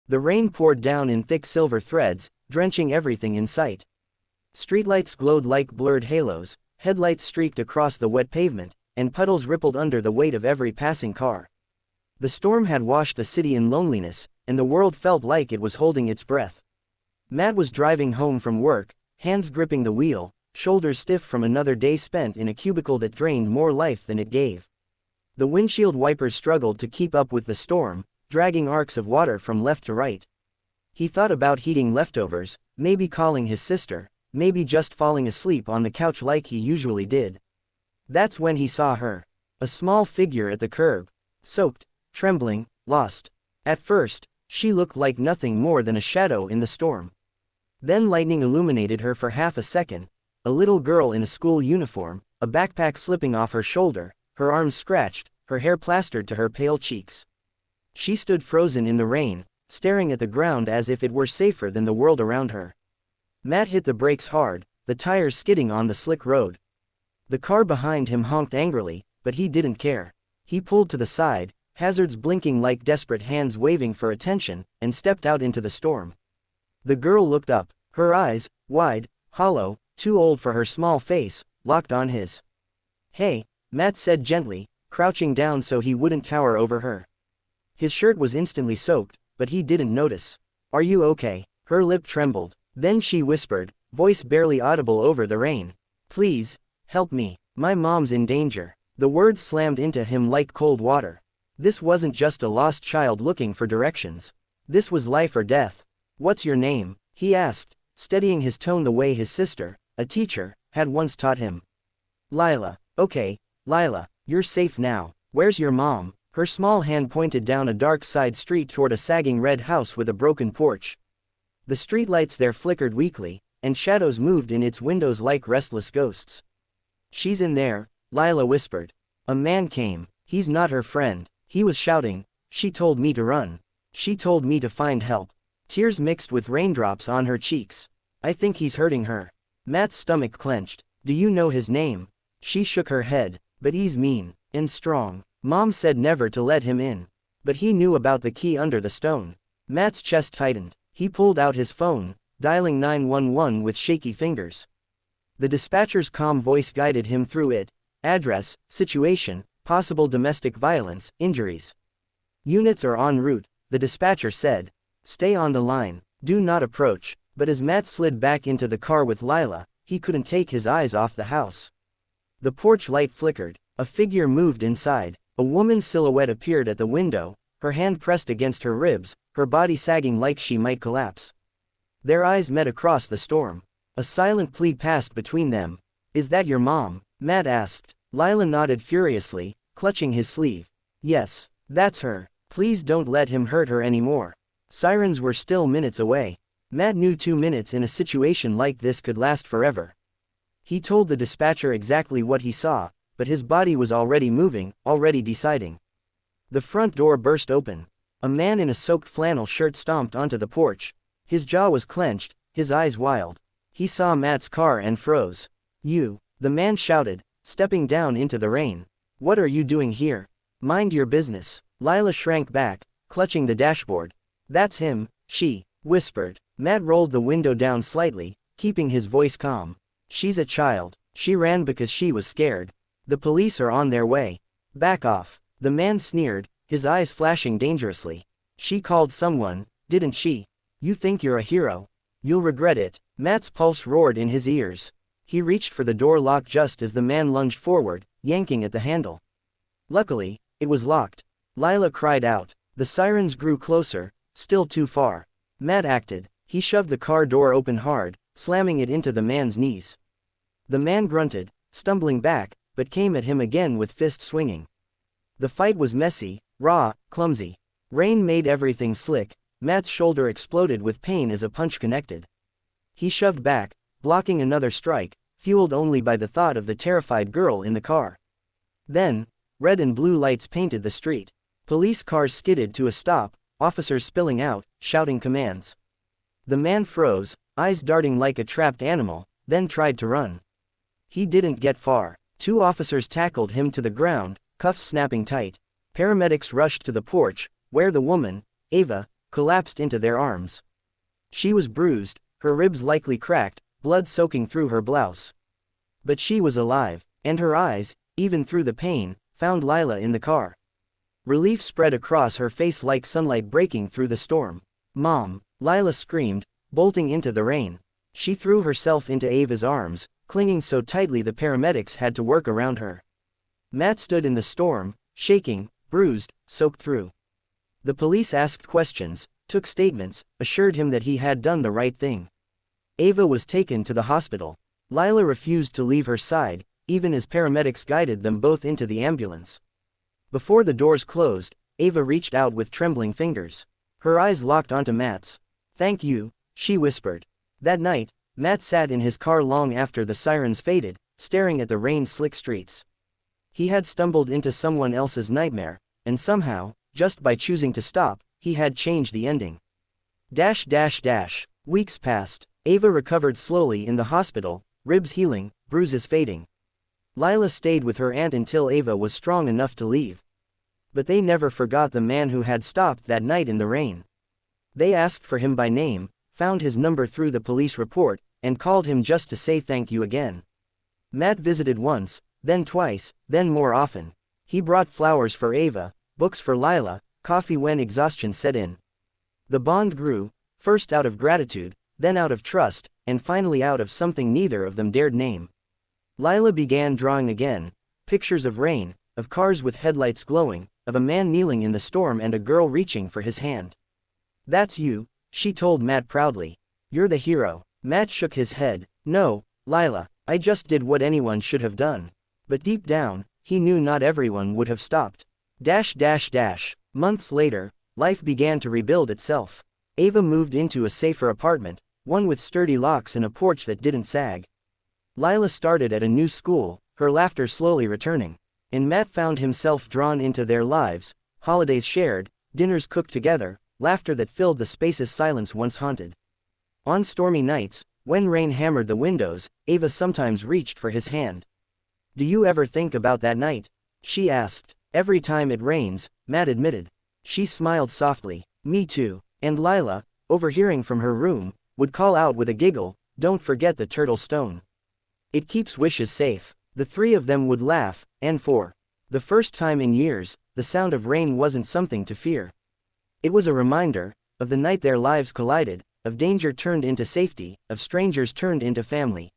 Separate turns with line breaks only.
The rain poured down in thick silver threads, drenching everything in sight. Streetlights glowed like blurred halos, headlights streaked across the wet pavement, and puddles rippled under the weight of every passing car. The storm had washed the city in loneliness, and the world felt like it was holding its breath. Matt was driving home from work, hands gripping the wheel, shoulders stiff from another day spent in a cubicle that drained more life than it gave. The windshield wipers struggled to keep up with the storm, dragging arcs of water from left to right. He thought about heating leftovers, maybe calling his sister, maybe just falling asleep on the couch like he usually did. That's when he saw her. A small figure at the curb. Soaked, trembling, lost. At first, she looked like nothing more than a shadow in the storm. Then lightning illuminated her for half a second. A little girl in a school uniform, a backpack slipping off her shoulder, her arms scratched, her hair plastered to her pale cheeks. She stood frozen in the rain, staring at the ground as if it were safer than the world around her. Matt hit the brakes hard, the tires skidding on the slick road. The car behind him honked angrily, but he didn't care. He pulled to the side, hazards blinking like desperate hands waving for attention, and stepped out into the storm. The girl looked up, her eyes, wide, hollow, too old for her small face, locked on his. "Hey," Matt said gently, crouching down so he wouldn't tower over her. His shirt was instantly soaked, but he didn't notice. "Are you okay?" Her lip trembled. Then she whispered, voice barely audible over the rain. "Please, help me. My mom's in danger." The words slammed into him like cold water. This wasn't just a lost child looking for directions. This was life or death. "What's your name?" he asked, steadying his tone the way his sister, a teacher, had once taught him. "Lila." "Okay, Lila, you're safe now. Where's your mom?" Her small hand pointed down a dark side street toward a sagging red house with a broken porch. The streetlights there flickered weakly, and shadows moved in its windows like restless ghosts. "She's in there," Lila whispered. "A man came. He's not her friend. He was shouting. She told me to run. She told me to find help." Tears mixed with raindrops on her cheeks. "I think he's hurting her." Matt's stomach clenched. "Do you know his name?" She shook her head. "But he's mean. And strong. Mom said never to let him in." But he knew about the key under the stone. Matt's chest tightened. He pulled out his phone, dialing 911 with shaky fingers. The dispatcher's calm voice guided him through it. Address, situation, possible domestic violence, injuries. "Units are en route," the dispatcher said. "Stay on the line. Do not approach." But as Matt slid back into the car with Lila, he couldn't take his eyes off the house. The porch light flickered. A figure moved inside. A woman's silhouette appeared at the window, her hand pressed against her ribs, her body sagging like she might collapse. Their eyes met across the storm. A silent plea passed between them. "Is that your mom?" Matt asked. Lila nodded furiously, clutching his sleeve. "Yes, that's her. Please don't let him hurt her anymore." Sirens were still minutes away. Matt knew 2 minutes in a situation like this could last forever. He told the dispatcher exactly what he saw, but his body was already moving, already deciding. The front door burst open. A man in a soaked flannel shirt stomped onto the porch. His jaw was clenched, his eyes wild. He saw Matt's car and froze. "You," the man shouted, stepping down into the rain. "What are you doing here? Mind your business." Lila shrank back, clutching the dashboard. "That's him," she whispered. Matt rolled the window down slightly, keeping his voice calm. "She's a child. She ran because she was scared. The police are on their way. Back off." The man sneered, his eyes flashing dangerously. "She called someone, didn't she? You think you're a hero? You'll regret it." Matt's pulse roared in his ears. He reached for the door lock just as the man lunged forward, yanking at the handle. Luckily, it was locked. Lila cried out. The sirens grew closer, still too far. Matt acted. He shoved the car door open hard, slamming it into the man's knees. The man grunted, stumbling back, but came at him again with fists swinging. The fight was messy, raw, clumsy. Rain made everything slick. Matt's shoulder exploded with pain as a punch connected. He shoved back, blocking another strike, fueled only by the thought of the terrified girl in the car. Then, red and blue lights painted the street. Police cars skidded to a stop, officers spilling out, shouting commands. The man froze, eyes darting like a trapped animal, then tried to run. He didn't get far. 2 officers tackled him to the ground, cuffs snapping tight. Paramedics rushed to the porch, where the woman, Ava, collapsed into their arms. She was bruised, her ribs likely cracked, blood soaking through her blouse. But she was alive, and her eyes, even through the pain, found Lila in the car. Relief spread across her face like sunlight breaking through the storm. "Mom!" Lila screamed, bolting into the rain. She threw herself into Ava's arms, clinging so tightly the paramedics had to work around her. Matt stood in the storm, shaking, bruised, soaked through. The police asked questions, took statements, assured him that he had done the right thing. Ava was taken to the hospital. Lila refused to leave her side, even as paramedics guided them both into the ambulance. Before the doors closed, Ava reached out with trembling fingers. Her eyes locked onto Matt's. "Thank you," she whispered. That night, Matt sat in his car long after the sirens faded, staring at the rain-slick streets. He had stumbled into someone else's nightmare, and somehow, just by choosing to stop, he had changed the ending. Weeks passed. Ava recovered slowly in the hospital, ribs healing, bruises fading. Lila stayed with her aunt until Ava was strong enough to leave. But they never forgot the man who had stopped that night in the rain. They asked for him by name, found his number through the police report, and called him just to say thank you again. Matt visited once, then twice, then more often. He brought flowers for Ava, books for Lila, coffee when exhaustion set in. The bond grew, first out of gratitude, then out of trust, and finally out of something neither of them dared name. Lila began drawing again, pictures of rain, of cars with headlights glowing, of a man kneeling in the storm and a girl reaching for his hand. "That's you," she told Matt proudly. "You're the hero." Matt shook his head. "No, Lila, I just did what anyone should have done." But deep down, he knew not everyone would have stopped. Months later, life began to rebuild itself. Ava moved into a safer apartment, one with sturdy locks and a porch that didn't sag. Lila started at a new school, her laughter slowly returning. And Matt found himself drawn into their lives, holidays shared, dinners cooked together, laughter that filled the spaces silence once haunted. On stormy nights, when rain hammered the windows, Ava sometimes reached for his hand. "Do you ever think about that night?" she asked. "Every time it rains," Matt admitted. She smiled softly. "Me too." And Lila, overhearing from her room, would call out with a giggle, "Don't forget the turtle stone. It keeps wishes safe." The three of them would laugh, and for the first time in years, the sound of rain wasn't something to fear. It was a reminder of the night their lives collided, of danger turned into safety, of strangers turned into family.